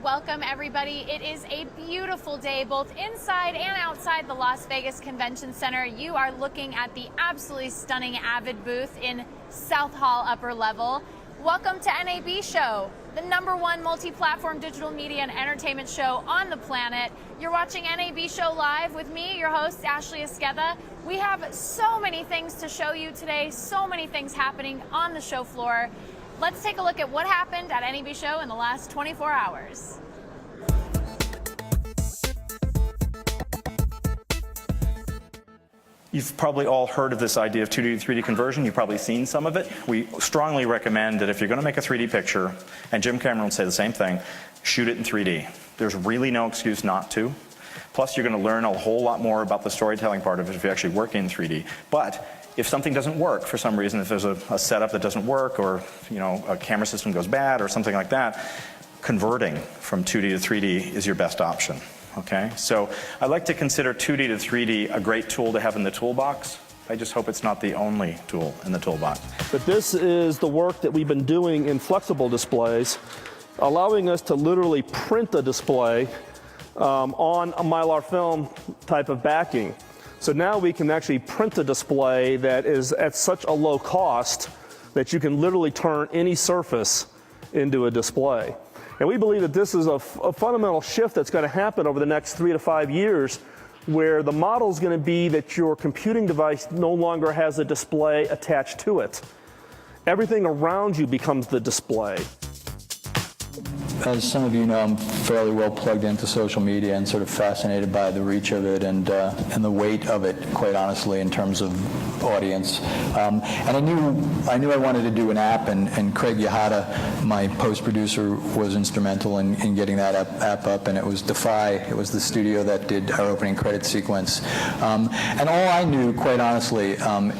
Welcome, everybody. It is a beautiful day, both inside and outside the Las Vegas Convention Center. You are looking at the absolutely stunning Avid booth in South Hall Upper Level. Welcome to NAB Show, the #1 multi-platform digital media and entertainment show on the planet. You're watching NAB Show Live with me, your host, Ashley Esqueda. We have so many things to show you today, so many things happening on the show floor. Let's take a look at what happened at NAB Show in the last 24 hours. You've probably all heard of this idea of 2D to 3D conversion. You've probably seen some of it. We strongly recommend that if you're going to make a 3D picture, and Jim Cameron would say the same thing, shoot it in 3D. There's really no excuse not to. Plus, you're going to learn a whole lot more about the storytelling part of it if you actually work in 3D. But if something doesn't work for some reason, if there's a setup that doesn't work, or a camera system goes bad or something like that, converting from 2D to 3D is your best option. Okay? So I like to consider 2D to 3D a great tool to have in the toolbox. I just hope it's not the only tool in the toolbox. But this is the work that we've been doing in flexible displays, allowing us to literally print the display on a Mylar film type of backing. So now we can actually print a display that is at such a low cost that you can literally turn any surface into a display. And we believe that this is a fundamental shift that's going to happen over the next 3 to 5 years, where the model is going to be that your computing device no longer has a display attached to it. Everything around you becomes the display. As some of you know, I'm fairly well plugged into social media and sort of fascinated by the reach of it and the weight of it, quite honestly, in terms of audience. And I knew I wanted to do an app, and Craig Yahata, my post-producer, was instrumental in getting that app up, and it was Defy. It was the studio that did our opening credit sequence. And all I knew, quite honestly,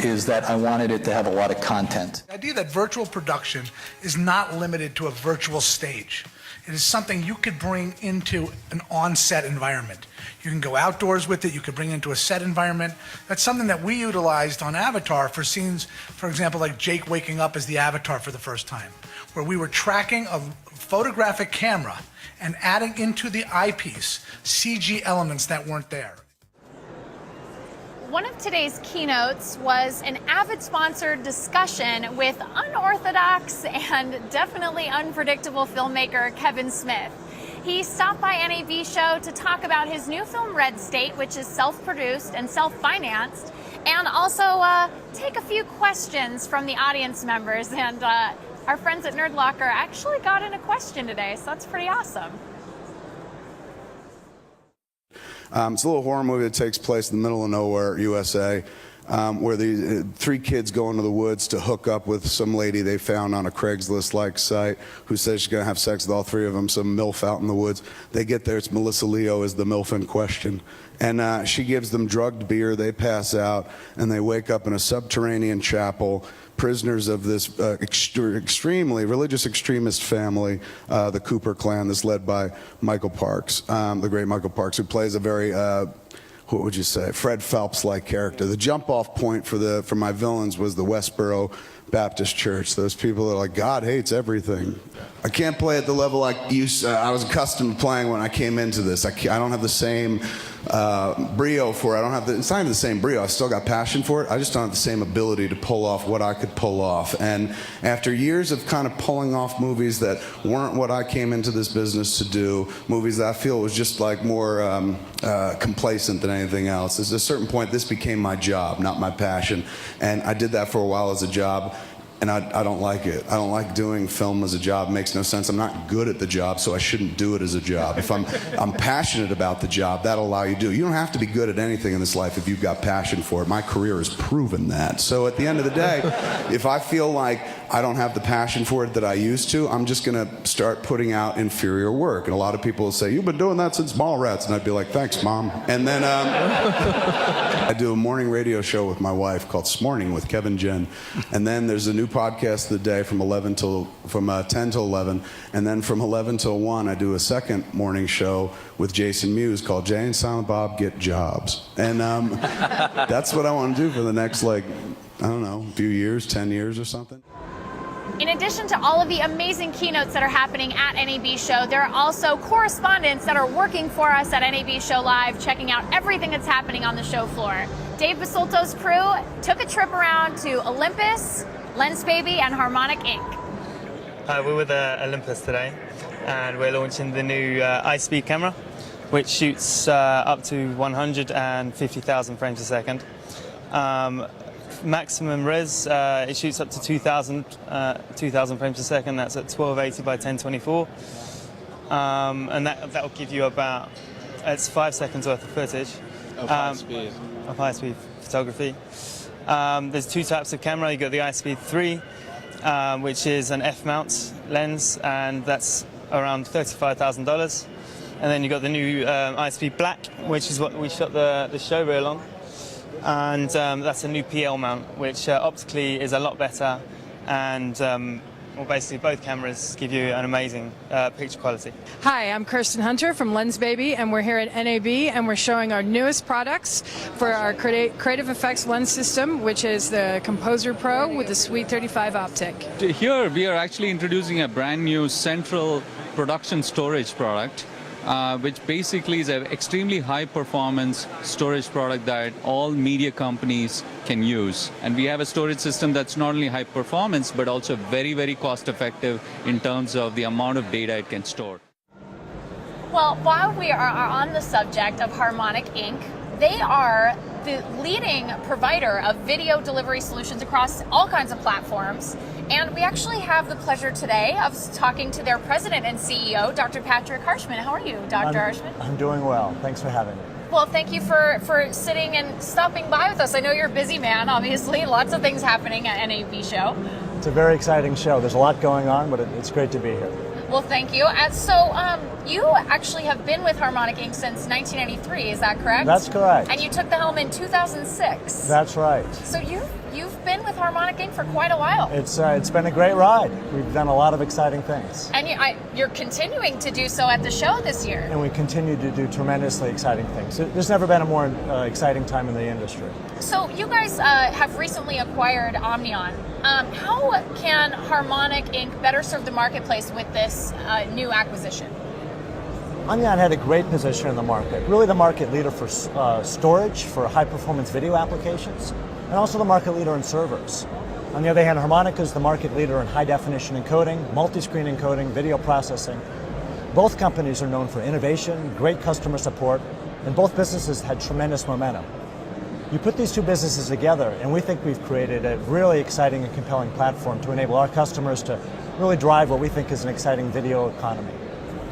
is that I wanted it to have a lot of content. The idea that virtual production is not limited to a virtual stage. It is something you could bring into an on-set environment. You can go outdoors with it, you could bring it into a set environment. That's something that we utilized on Avatar for scenes, for example, like Jake waking up as the Avatar for the first time, where we were tracking a photographic camera and adding into the eyepiece CG elements that weren't there. One of today's keynotes was an Avid-sponsored discussion with unorthodox and definitely unpredictable filmmaker Kevin Smith. He stopped by NAB Show to talk about his new film Red State, which is self-produced and self-financed, and also take a few questions from the audience members. And our friends at Nerd Locker actually got in a question today, so that's pretty awesome. It's a little horror movie that takes place in the middle of nowhere, USA, where the 3 kids go into the woods to hook up with some lady they found on a Craigslist-like site who says she's going to have sex with all 3 of them, some MILF out in the woods. They get there, it's Melissa Leo is the MILF in question. And she gives them drugged beer, they pass out, and they wake up in a subterranean chapel, prisoners of this extremely religious extremist family, the Cooper clan, that's led by Michael Parks, the great Michael Parks, who plays a very, what would you say, Fred Phelps-like character. The jump-off point for my villains was the Westboro Baptist Church. Those people that are like, God hates everything. I can't play at the level I was accustomed to playing when I came into this. I don't have the same brio for it. It's not even the same brio. I still got passion for it. I just don't have the same ability to pull off what I could pull off. And after years of kind of pulling off movies that weren't what I came into this business to do, movies that I feel was just like more complacent than anything else, at a certain point this became my job, not my passion. And I did that for a while as a job. And I don't like it. I don't like doing film as a job. It makes no sense. I'm not good at the job, so I shouldn't do it as a job. If I'm passionate about the job, that'll allow you to do it. You don't have to be good at anything in this life if you've got passion for it. My career has proven that. So at the end of the day, if I feel like I don't have the passion for it that I used to, I'm just going to start putting out inferior work. And a lot of people will say, you've been doing that since Mallrats. And I'd be like, thanks, Mom. And then I do a morning radio show with my wife called S'morning with Kevin Jen. And then there's a new podcast of the day from 10 till 11. And then from 11 till 1, I do a second morning show with Jason Mewes called Jay and Silent Bob Get Jobs. And that's what I want to do for the next, I don't know, few years, 10 years or something. In addition to all of the amazing keynotes that are happening at NAB Show, there are also correspondents that are working for us at NAB Show Live, checking out everything that's happening on the show floor. Dave Basulto's crew took a trip around to Olympus, Lens Baby, and Harmonic Inc. We're with Olympus today, and we're launching the new high-speed camera, which shoots up to 150,000 frames a second. Maximum res, it shoots up to 2,000 frames a second. That's at 1280 by 1024, and that will give you about, it's 5 seconds worth of footage of high-speed photography. There's two types of camera. You got the high-speed 3, which is an f-mount lens, and that's around $35,000. And then you got the new high-speed black, which is what we shot the show reel on. And that's a new PL mount, which optically is a lot better, and well, basically both cameras give you an amazing picture quality. Hi, I'm Kirsten Hunter from Lens Baby, and we're here at NAB, and we're showing our newest products for our Creative Effects lens system, which is the Composer Pro with the Suite 35 optic. Here we are actually introducing a brand new central production storage product, which basically is an extremely high performance storage product that all media companies can use. And we have a storage system that's not only high performance, but also very, very cost effective in terms of the amount of data it can store. Well, while we are on the subject of Harmonic Inc., they are the leading provider of video delivery solutions across all kinds of platforms. And we actually have the pleasure today of talking to their president and CEO, Dr. Patrick Harshman. How are you, Dr. Harshman? I'm doing well. Thanks for having me. Well, thank you for sitting and stopping by with us. I know you're a busy man, obviously. Lots of things happening at NAB Show. It's a very exciting show. There's a lot going on, but it's great to be here. Well, thank you. You actually have been with Harmonic Inc. since 1993, is that correct? That's correct. And you took the helm in 2006. That's right. So you've been with Harmonic Inc. for quite a while. It's been a great ride. We've done a lot of exciting things. And you're continuing to do so at the show this year. And we continue to do tremendously exciting things. There's never been a more exciting time in the industry. So you guys have recently acquired Omnion. How can Harmonic Inc. better serve the marketplace with this new acquisition? Omnion had a great position in the market, really the market leader for storage, for high-performance video applications, and also the market leader in servers. On the other hand, Harmonic is the market leader in high-definition encoding, multi-screen encoding, video processing. Both companies are known for innovation, great customer support, and both businesses had tremendous momentum. You put these two businesses together, and we think we've created a really exciting and compelling platform to enable our customers to really drive what we think is an exciting video economy.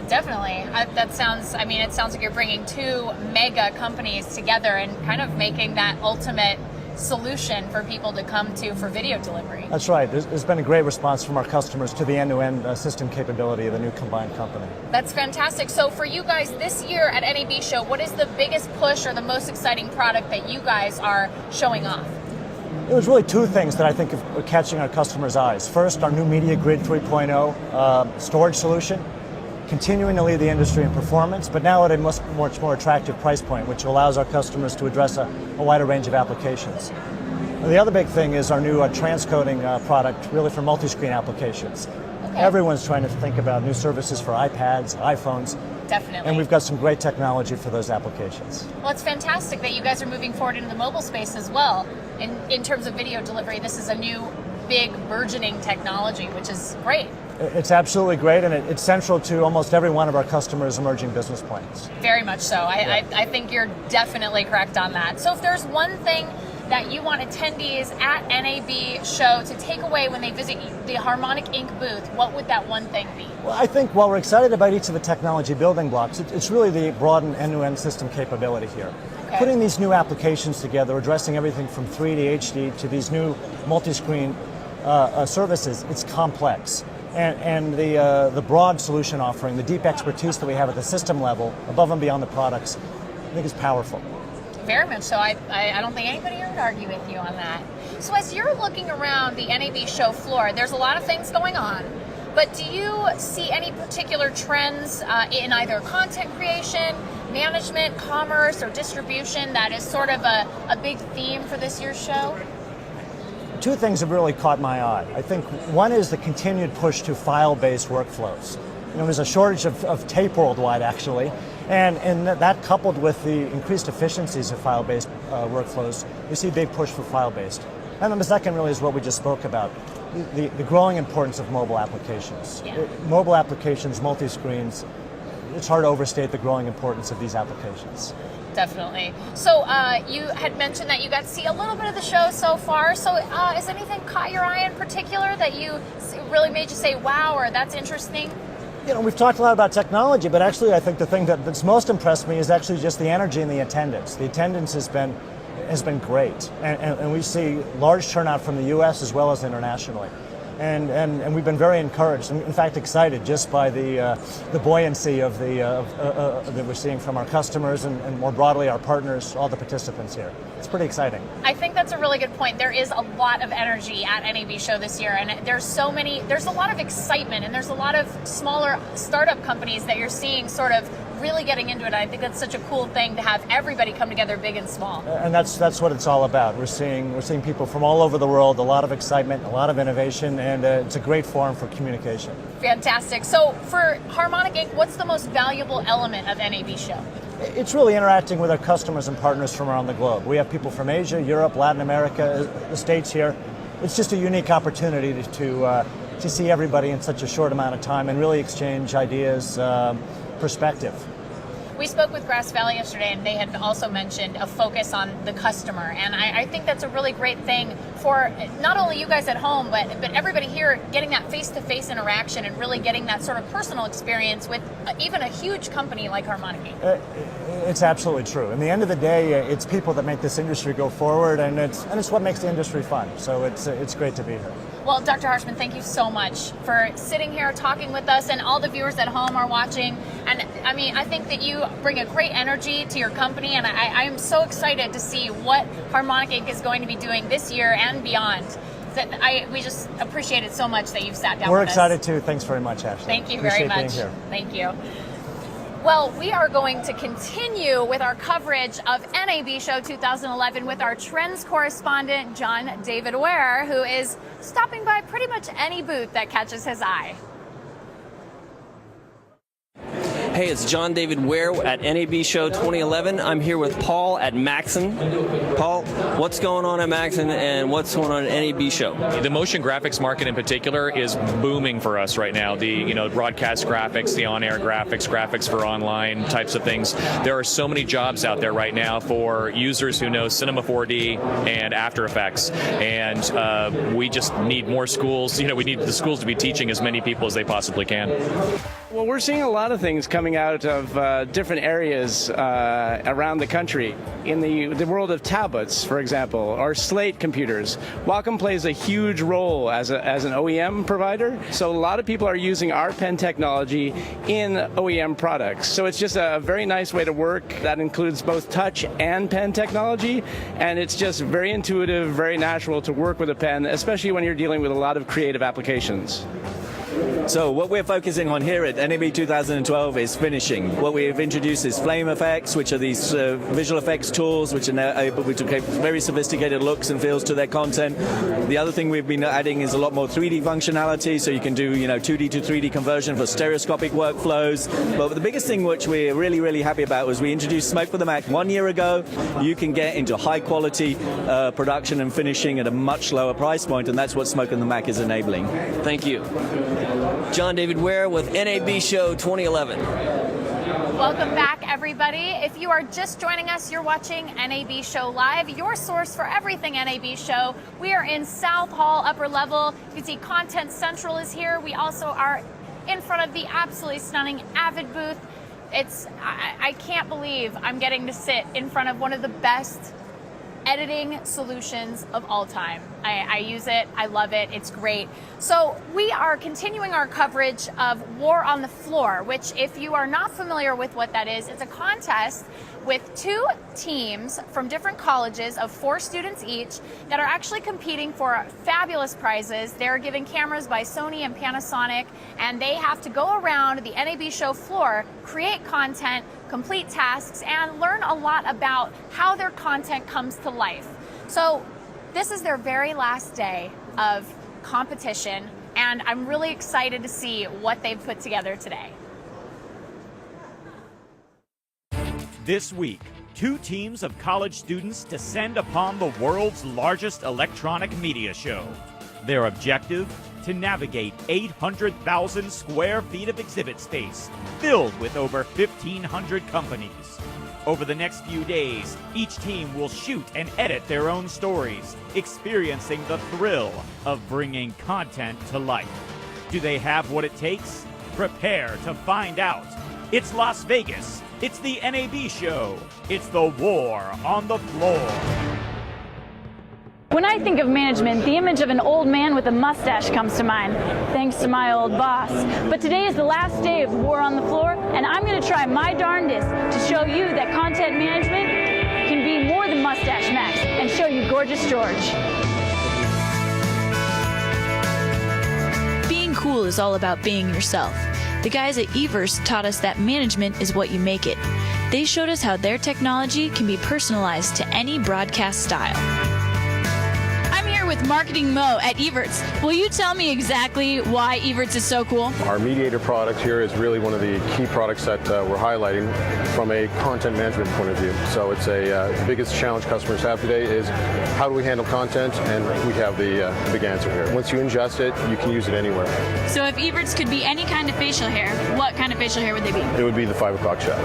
Definitely. It sounds like you're bringing two mega companies together and kind of making that ultimate solution for people to come to for video delivery. That's right. There's been a great response from our customers to the end-to-end system capability of the new combined company. That's fantastic. So for you guys this year at NAB Show, what is the biggest push or the most exciting product that you guys are showing off? It was really two things that I think are catching our customers' eyes. First, our new Media Grid 3.0 storage solution, continuing to lead the industry in performance, but now at a much more attractive price point, which allows our customers to address a wider range of applications. The other big thing is our new transcoding product, really for multi-screen applications. Okay. Everyone's trying to think about new services for iPads, iPhones. Definitely. And we've got some great technology for those applications. Well, it's fantastic that you guys are moving forward into the mobile space as well. In terms of video delivery, this is a new, big, burgeoning technology, which is great. It's absolutely great, and it's central to almost every one of our customers' emerging business plans. Very much so. I think you're definitely correct on that. So if there's one thing that you want attendees at NAB Show to take away when they visit the Harmonic Inc. booth, what would that one thing be? Well, I think while we're excited about each of the technology building blocks, it's really the broadened end-to-end system capability here. Okay. Putting these new applications together, addressing everything from 3D, HD to these new multi-screen services, it's complex. And the broad solution offering, the deep expertise that we have at the system level, above and beyond the products, I think is powerful. Very much so. I don't think anybody would argue with you on that. So as you're looking around the NAB show floor, there's a lot of things going on, but do you see any particular trends in either content creation, management, commerce, or distribution that is sort of a big theme for this year's show? two things have really caught my eye. I think one is the continued push to file-based workflows. There's a shortage of tape worldwide, actually, and that coupled with the increased efficiencies of file-based workflows, we see a big push for file-based. And then the second really is what we just spoke about, the growing importance of mobile applications. Yeah. Mobile applications, multi-screens, it's hard to overstate the growing importance of these applications. Definitely. So you had mentioned that you got to see a little bit of the show so far. So is anything caught your eye in particular that you really made you say, wow, or that's interesting? We've talked a lot about technology, but actually I think the thing that's most impressed me is actually just the energy and the attendance. The attendance has been great, and we see large turnout from the U.S. as well as internationally. And we've been very encouraged, in fact excited, just by the buoyancy of that we're seeing from our customers and more broadly our partners, all the participants here. It's pretty exciting. I think that's a really good point. There is a lot of energy at NAB Show this year, and there's a lot of excitement, and there's a lot of smaller startup companies that you're seeing sort of really getting into it. I think that's such a cool thing to have everybody come together, big and small. And that's what it's all about. We're seeing people from all over the world, a lot of excitement, a lot of innovation, and it's a great forum for communication. Fantastic. So for Harmonic Inc., what's the most valuable element of NAB Show? It's really interacting with our customers and partners from around the globe. We have people from Asia, Europe, Latin America, the States here. It's just a unique opportunity to see everybody in such a short amount of time and really exchange ideas, perspective. We spoke with Grass Valley yesterday, and they had also mentioned a focus on the customer, and I think that's a really great thing for not only you guys at home, but everybody here getting that face-to-face interaction and really getting that sort of personal experience with even a huge company like Harmonic. It's absolutely true. In the end of the day, it's people that make this industry go forward, and it's what makes the industry fun. So it's great to be here. Well, Dr. Harshman, thank you so much for sitting here talking with us, and all the viewers at home are watching. And I mean, I think that you bring a great energy to your company, and I am so excited to see what Harmonic Inc. is going to be doing this year and beyond. We just appreciate it so much that you've sat down with us. We're excited too. Thanks very much, Ashley. Thank you very much. Being here. Thank you. Well, we are going to continue with our coverage of NAB Show 2011 with our trends correspondent, John David Ware, who is stopping by pretty much any booth that catches his eye. Hey, it's John David Ware at NAB Show 2011. I'm here with Paul at Maxon. Paul, what's going on at Maxon and what's going on at NAB Show? The motion graphics market in particular is booming for us right now. The broadcast graphics, the on-air graphics, graphics for online types of things. There are so many jobs out there right now for users who know Cinema 4D and After Effects, and we just need more schools. We need the schools to be teaching as many people as they possibly can. Well, we're seeing a lot of things coming out of different areas around the country. In the world of tablets, for example, or slate computers, Wacom plays a huge role as an OEM provider. So a lot of people are using our pen technology in OEM products. So it's just a very nice way to work that includes both touch and pen technology. And it's just very intuitive, very natural to work with a pen, especially when you're dealing with a lot of creative applications. So what we're focusing on here at NAB 2012 is finishing. What we've introduced is flame effects, which are these visual effects tools which are now able to give very sophisticated looks and feels to their content. The other thing we've been adding is a lot more 3D functionality, so you can do 2D to 3D conversion for stereoscopic workflows. But the biggest thing which we're really, really happy about was we introduced Smoke for the Mac 1 year ago. You can get into high quality production and finishing at a much lower price point, and that's what Smoke on the Mac is enabling. Thank you. John David Ware with NAB Show 2011. Welcome back, everybody. If you are just joining us, you're watching NAB Show Live, your source for everything NAB Show. We are in South Hall, upper level. You can see Content Central is here. We also are in front of the absolutely stunning Avid booth. I can't believe I'm getting to sit in front of one of the best editing solutions of all time. I use it, I love it, it's great. So we are continuing our coverage of War on the Floor, which, if you are not familiar with what that is, it's a contest with 2 teams from different colleges of 4 students each that are actually competing for fabulous prizes. They're given cameras by Sony and Panasonic, and they have to go around the NAB Show floor, create content, complete tasks, and learn a lot about how their content comes to life. So This is their very last day of competition, and I'm really excited to see what they've put together today. This week, 2 teams of college students descend upon the world's largest electronic media show. Their objective? To navigate 800,000 square feet of exhibit space, filled with over 1,500 companies. Over the next few days, each team will shoot and edit their own stories, experiencing the thrill of bringing content to life. Do they have what it takes? Prepare to find out. It's Las Vegas. It's the NAB show. It's the war on the floor. When I think of management, the image of an old man with a mustache comes to mind, thanks to my old boss. But today is the last day of the war on the floor, and I'm going to try my darndest to show you that content management can be more than mustache max and show you Gorgeous George. Being cool is all about being yourself. The guys at Evertz taught us that management is what you make it. They showed us how their technology can be personalized to any broadcast style. With Marketing Mo at Evertz. Will you tell me exactly why Evertz is so cool? Our Mediator product here is really one of the key products that we're highlighting from a content management point of view. So it's the biggest challenge customers have today is how do we handle content, and we have the big answer here. Once you ingest it, you can use it anywhere. So if Evertz could be any kind of facial hair, what kind of facial hair would they be? It would be the 5 o'clock shot.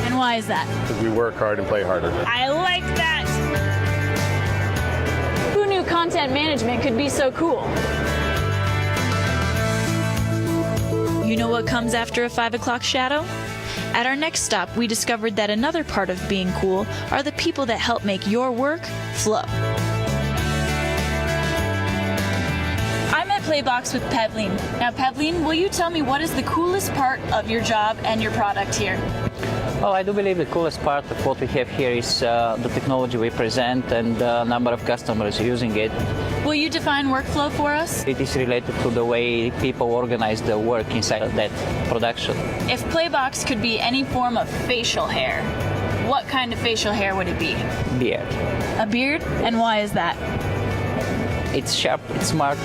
And why is that? Because we work hard and play harder. I like that! Content management could be so cool. You know what comes after a 5 o'clock shadow? At our next stop, we discovered that another part of being cool are the people that help make your work flow. I'm at Playbox with Pavleen. Now, Pavleen, will you tell me what is the coolest part of your job and your product here? Well, I do believe the coolest part of what we have here is the technology we present and the number of customers using it. Will you define workflow for us? It is related to the way people organize the work inside of that production. If Playbox could be any form of facial hair, what kind of facial hair would it be? Beard. A beard? And why is that? It's sharp, it's smart.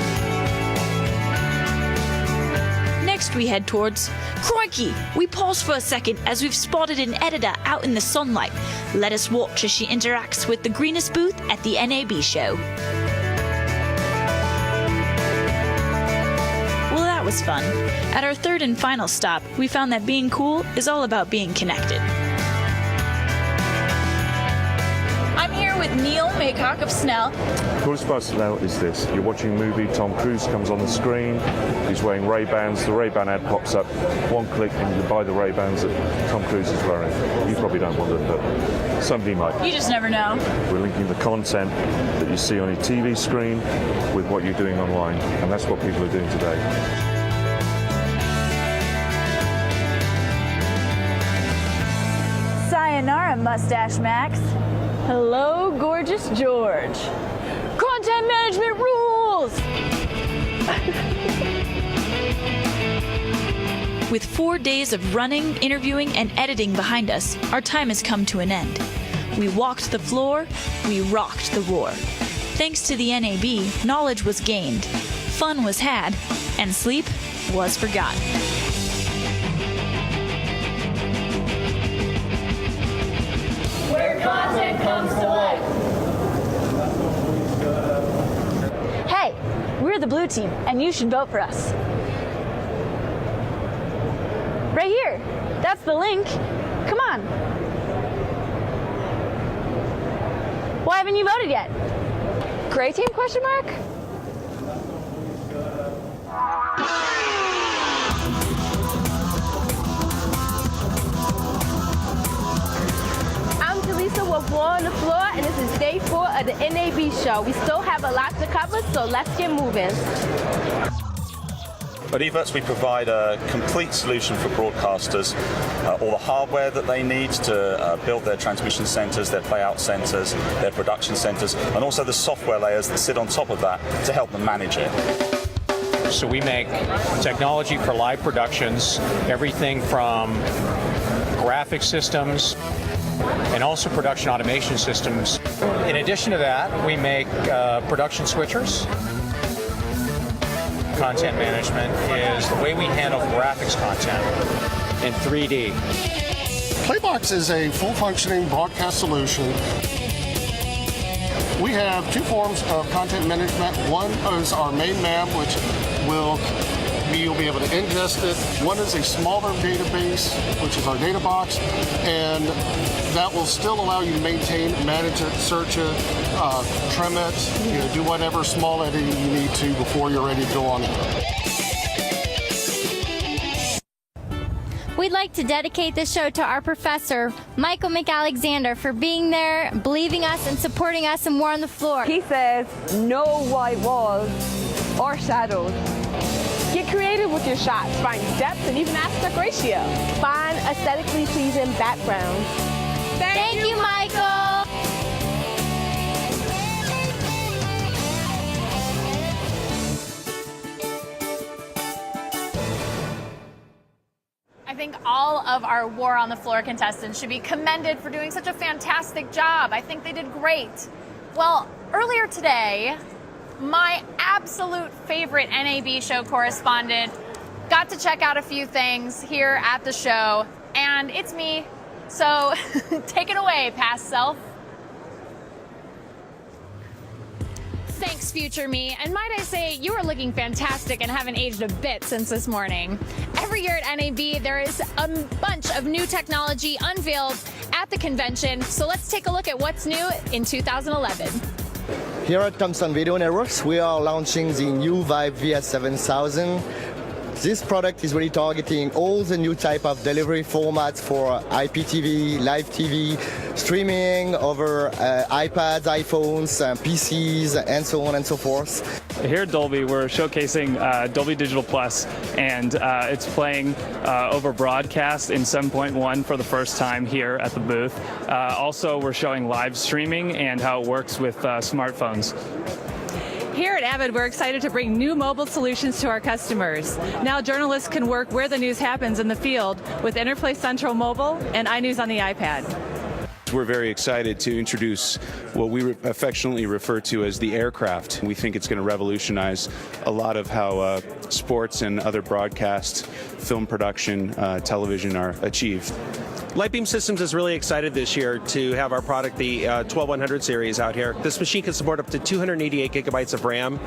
Next we head towards... Crikey! We pause for a second as we've spotted an editor out in the sunlight. Let us watch as she interacts with the greenest booth at the NAB show. Well, that was fun. At our third and final stop, we found that being cool is all about being connected. I'm here with Neil Maycock of Snell. Coolest part now is this. You're watching a movie, Tom Cruise comes on the screen, he's wearing Ray-Bans, the Ray-Ban ad pops up, one click and you buy the Ray-Bans that Tom Cruise is wearing. You probably don't want it, but somebody might. You just never know. We're linking the content that you see on your TV screen with what you're doing online, and that's what people are doing today. Sayonara, Mustache Max. Hello, Gorgeous George. Content management rules! With 4 days of running, interviewing, and editing behind us, our time has come to an end. We walked the floor, we rocked the war. Thanks to the NAB, knowledge was gained, fun was had, and sleep was forgotten. Where content comes to life. Hey, we're the blue team, and you should vote for us. Right here. That's the link. Come on. Why haven't you voted yet? Gray team, question mark? With War on the Floor, and this is day 4 of the NAB show. We still have a lot to cover, so let's get moving. At Evertz, we provide a complete solution for broadcasters, all the hardware that they need to build their transmission centers, their playout centers, their production centers, and also the software layers that sit on top of that to help them manage it. So we make technology for live productions, everything from graphic systems, and also production automation systems. In addition to that, we make production switchers. Content management is the way we handle graphics content in 3D. Playbox is a full-functioning broadcast solution. We have two forms of content management. One is our main NAB, which you'll be able to ingest it. One is a smaller database, which is our data box, and that will still allow you to maintain, manage it, search it, trim it, do whatever small editing you need to before you're ready to go on it. We'd like to dedicate this show to our professor, Michael McAlexander, for being there, believing us, and supporting us in War on the Floor. He says, no white walls or shadows. Get creative with your shots. Find depth and even aspect ratio. Find aesthetically pleasing backgrounds. Thank you, Michael. I think all of our War on the Floor contestants should be commended for doing such a fantastic job. I think they did great. Well, earlier today, my absolute favorite NAB show correspondent got to check out a few things here at the show, and it's me. So take it away, past self. Thanks, future me. And might I say, you are looking fantastic and haven't aged a bit since this morning. Every year at NAB, there is a bunch of new technology unveiled at the convention. So let's take a look at what's new in 2011. Here at Thomson Video Networks, we are launching the new Vive VS7000. This product is really targeting all the new type of delivery formats for IPTV, live TV, streaming over iPads, iPhones, PCs, and so on and so forth. Here at Dolby, we're showcasing Dolby Digital Plus, and it's playing over broadcast in 7.1 for the first time here at the booth. Also, we're showing live streaming and how it works with smartphones. Here at Avid, we're excited to bring new mobile solutions to our customers. Now journalists can work where the news happens in the field with Interplay Central Mobile and iNews on the iPad. We're very excited to introduce what we affectionately refer to as the aircraft. We think it's going to revolutionize a lot of how sports and other broadcast, film production, television are achieved. Lightbeam Systems is really excited this year to have our product, the 12100 series, out here. This machine can support up to 288 gigabytes of RAM.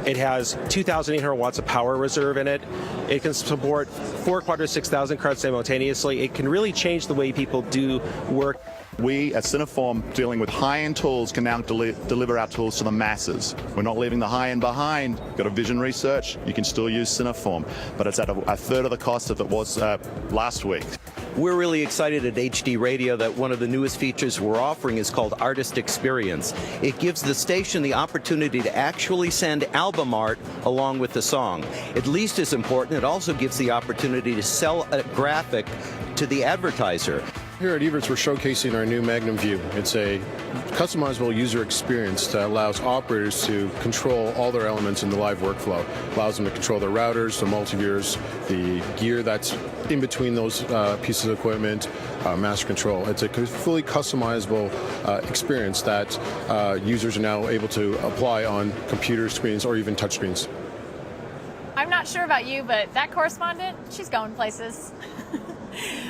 It has 2,800 watts of power reserve in it. It can support 4 Quadro 6000 cards simultaneously. It can really change the way people do work. We at Cineform, dealing with high-end tools, can now deliver our tools to the masses. We're not leaving the high-end behind. Got a vision research, you can still use Cineform, but it's at a third of the cost of it was last week. We're really excited at HD Radio that one of the newest features we're offering is called Artist Experience. It gives the station the opportunity to actually send album art along with the song. At least as important, it also gives the opportunity to sell a graphic to the advertiser. Here at Evertz, we're showcasing our new Magnum View. It's a customizable user experience that allows operators to control all their elements in the live workflow. Allows them to control their routers, the multiviewers, the gear that's in between those pieces of equipment, master control. It's a fully customizable experience that users are now able to apply on computer screens or even touch screens. I'm not sure about you, but that correspondent, she's going places.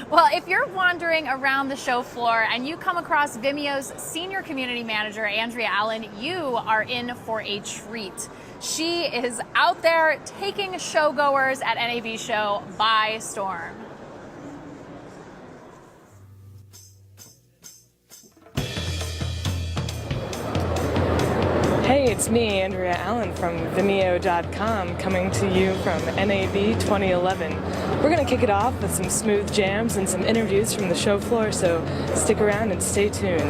Well, if you're wandering around the show floor and you come across Vimeo's senior community manager, Andrea Allen, you are in for a treat. She is out there taking showgoers at NAB Show by storm. Hey, it's me, Andrea Allen from Vimeo.com, coming to you from NAB 2011. We're going to kick it off with some smooth jams and some interviews from the show floor, so stick around and stay tuned.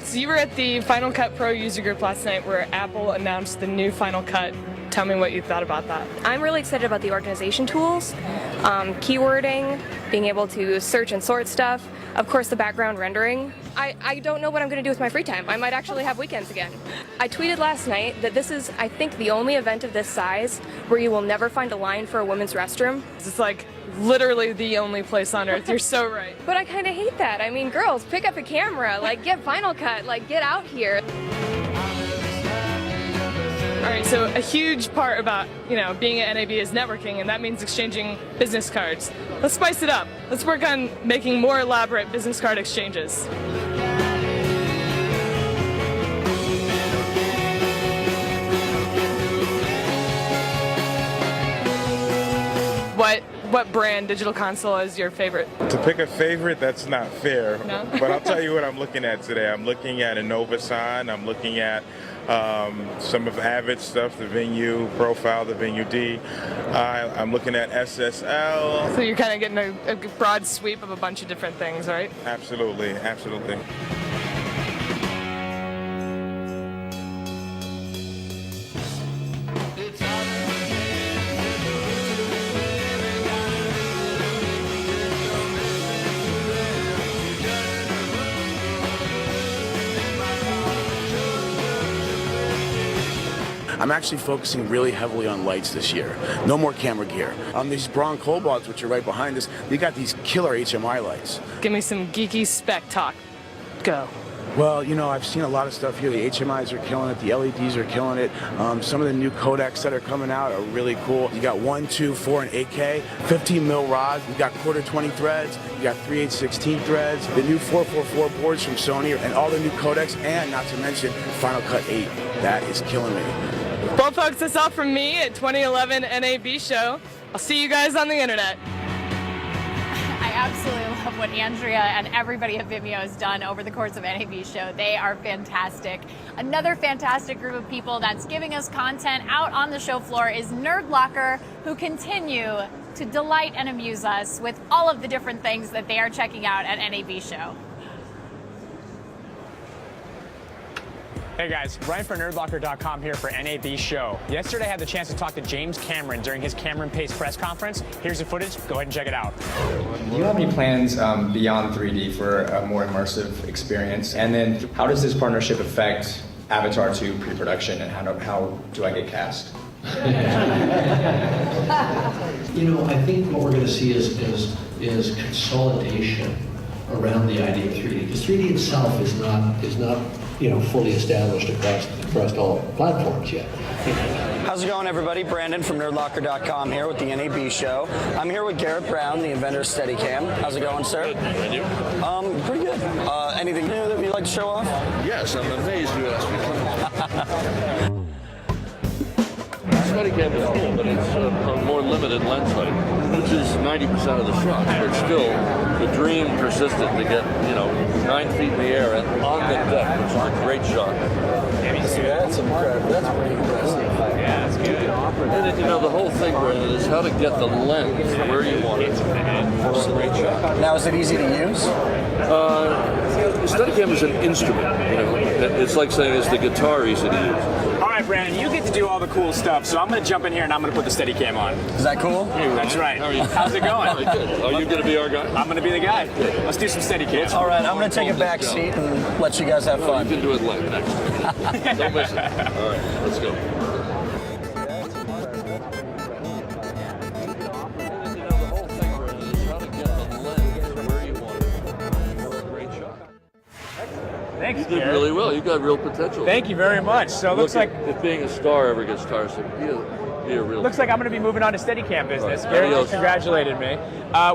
So you were at the Final Cut Pro user group last night where Apple announced the new Final Cut. Tell me what you thought about that. I'm really excited about the organization tools. keywording, being able to search and sort stuff, of course the background rendering. I don't know what I'm going to do with my free time. I might actually have weekends again. I tweeted last night that this is, I think, the only event of this size where you will never find a line for a women's restroom. It's like literally the only place on earth. You're so right. But I kind of hate that. I mean, girls, pick up a camera, like get Final Cut, like get out here. All right, so a huge part about, being at NAB is networking, and that means exchanging business cards. Let's spice it up. Let's work on making more elaborate business card exchanges. What brand digital console is your favorite? To pick a favorite, that's not fair. No? But I'll tell you what I'm looking at today. I'm looking at a Novasign. I'm looking at some of Avid stuff, the Venue Profile, the Venue D. I'm looking at SSL. So you're kind of getting a broad sweep of a bunch of different things, right? Absolutely, absolutely. I'm actually focusing really heavily on lights this year. No more camera gear. On these Braun Cobalts, which are right behind us, they got these killer HMI lights. Give me some geeky spec talk. Go. Well, I've seen a lot of stuff here. The HMIs are killing it. The LEDs are killing it. Some of the new codecs that are coming out are really cool. You got 1, 2, 4, and 8K, 15 mil rods. You got quarter 20 threads. You got 3/8/16 threads. The new 444 boards from Sony, and all the new codecs, and not to mention Final Cut 8. That is killing me. Well, folks, that's all from me at 2011 NAB show. I'll see you guys on the internet. I absolutely love what Andrea and everybody at Vimeo has done over the course of NAB show. They are fantastic. Another fantastic group of people that's giving us content out on the show floor is Nerd Locker, who continue to delight and amuse us with all of the different things that they are checking out at NAB show. Hey guys, Brian for NerdLocker.com here for NAB show. Yesterday I had the chance to talk to James Cameron during his Cameron Pace press conference. Here's the footage, go ahead and check it out. Do you have any plans beyond 3D for a more immersive experience? And then how does this partnership affect Avatar 2 pre-production, and how do I get cast? I think what we're going to see is consolidation around the idea of 3D, because 3D itself is not fully established across all platforms yet. How's it going, everybody? Brandon from NerdLocker.com here with the NAB show. I'm here with Garrett Brown, the inventor of Steadicam. How's it going, sir? Good. And you? Pretty good. Anything new that you'd like to show off? Yes, I'm amazed you asked me. Steadicam is cool, but it's a more limited lens height, which is 90% of the shots. But still, the dream persisted to get 9 feet in the air and on the deck, which is a great shot. That's incredible. That's pretty impressive. Yeah, that's good. And the whole thing, Brandon, is how to get the lens where you want it for a great shot. Now, is it easy to use? Steadicam is an instrument. It's like saying, is the guitar easy to use? All right, Brandon, you get to do all the cool stuff, so I'm going to jump in here and I'm going to put the Steadicam on. Is that cool? That's right. How are you? How's it going? Good. Are you going to be our guy? I'm going to be the guy. Let's do some Steadicam. All right, I'm going to take a back seat and let you guys have fun. You can do it live next time. Don't miss it. All right, let's go. Thanks, you did really well. You got real potential. Thank you very much. So it looks like if being a star ever gets tiresome, be a real. Looks like I'm going to be moving on to Steadicam business. Right. Garrett just congratulated me.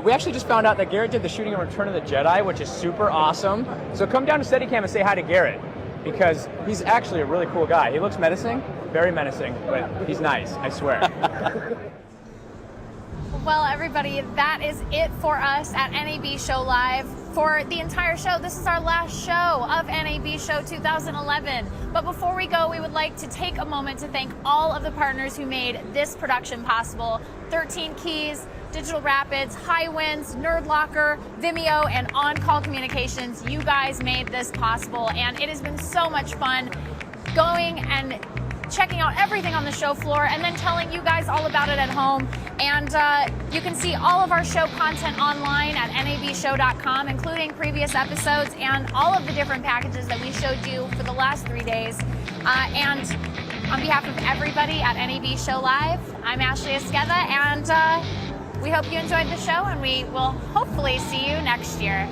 We actually just found out that Garrett did the shooting of Return of the Jedi, which is super awesome. So come down to Steadicam and say hi to Garrett, because he's actually a really cool guy. He looks menacing, very menacing, but he's nice, I swear. Well, everybody, that is it for us at NAB Show Live. For the entire show, this is our last show of NAB Show 2011. But before we go, we would like to take a moment to thank all of the partners who made this production possible. 13 Keys, Digital Rapids, High Winds, Nerd Locker, Vimeo, and On Call Communications. You guys made this possible, and it has been so much fun going and checking out everything on the show floor, and then telling you guys all about it at home. And you can see all of our show content online at nabshow.com, including previous episodes and all of the different packages that we showed you for the last 3 days. And on behalf of everybody at NAB Show Live, I'm Ashley Esqueda, and we hope you enjoyed the show, and we will hopefully see you next year.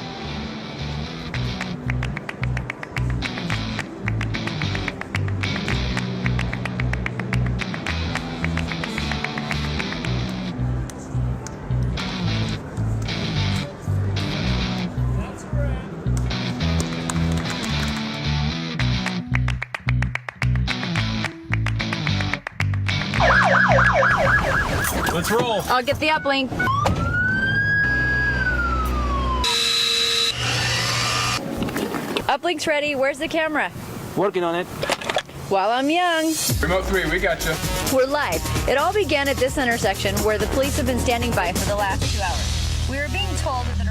Let's roll. I'll get the uplink. Uplink's ready. Where's the camera? Working on it. While I'm young. Remote 3, we got you. We're live. It all began at this intersection where the police have been standing by for the last 2 hours. We were being told that the